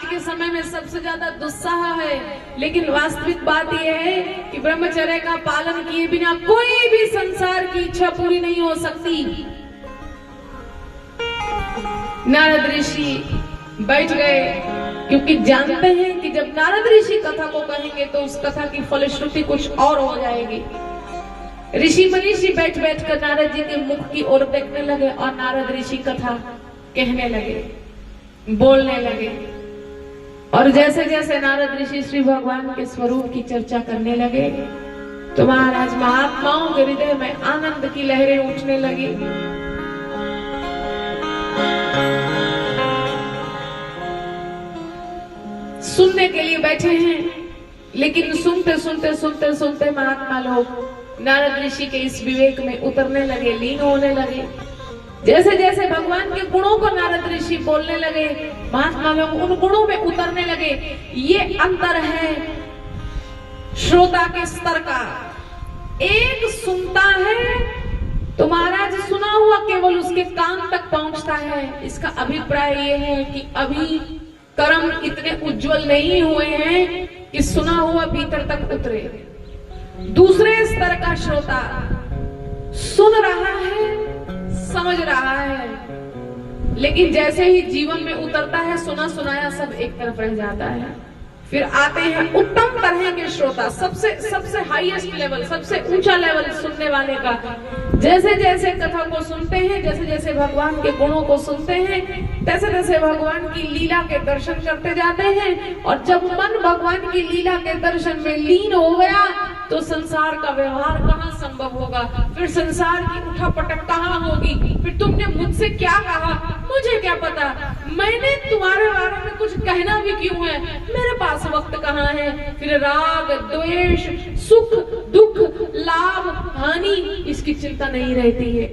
आज के समय में सबसे ज्यादा दुस्साह है, लेकिन वास्तविक बात यह है कि ब्रह्मचर्य का पालन किए बिना कोई भी संसार की इच्छा पूरी नहीं हो सकती। नारद ऋषि बैठ गए, क्योंकि जानते हैं कि जब नारद ऋषि कथा को कहेंगे तो उस कथा की फलश्रुति कुछ और हो जाएगी। ऋषि मनीषी बैठ बैठ कर नारद जी के मुख की ओर देखने लगे और नारद ऋषि कथा कहने लगे, बोलने लगे। और जैसे जैसे नारद ऋषि श्री भगवान के स्वरूप की चर्चा करने लगे तो महाराज महात्माओं के हृदय में आनंद की लहरें उठने लगी। सुनने के लिए बैठे हैं, लेकिन सुनते सुनते सुनते सुनते महात्मा लोग नारद ऋषि के इस विवेक में उतरने लगे, लीन होने लगे। जैसे जैसे भगवान के गुणों को नारद ऋषि बोलने लगे, महात्मा लोग उन गुणों में उतरने लगे। ये अंतर है श्रोता के स्तर का। एक सुनता है तो महाराज सुना हुआ केवल उसके कान तक पहुंचता है। इसका अभिप्राय ये है कि अभी कर्म इतने उज्जवल नहीं हुए हैं कि सुना हुआ भीतर तक उतरे। दूसरे स्तर का श्रोता सुन रहा है, समझ रहा है, लेकिन जैसे ही जीवन में उतरता है सुना सुनाया सब एक तरफ रह जाता है। फिर आते हैं उत्तम तरह के श्रोता, सबसे हाईएस्ट लेवल, सबसे ऊंचा लेवल सुनने वाले का। जैसे जैसे कथा को सुनते हैं, जैसे जैसे भगवान के गुणों को सुनते हैं, तैसे तैसे भगवान की लीला के दर्शन करते जाते हैं। और जब मन भगवान की लीला के दर्शन में लीन हो गया तो संसार का व्यवहार कहाँ संभव होगा, फिर संसार की उठापटक कहाँ होगी। फिर तुमने मुझसे क्या कहा, मुझे क्या पता, मैंने तुम्हारे बारे में कुछ कहना भी क्यों है, मेरे पास वक्त कहाँ है। फिर राग द्वेष, सुख दुख, लाभ हानि, इसकी चिंता नहीं रहती है।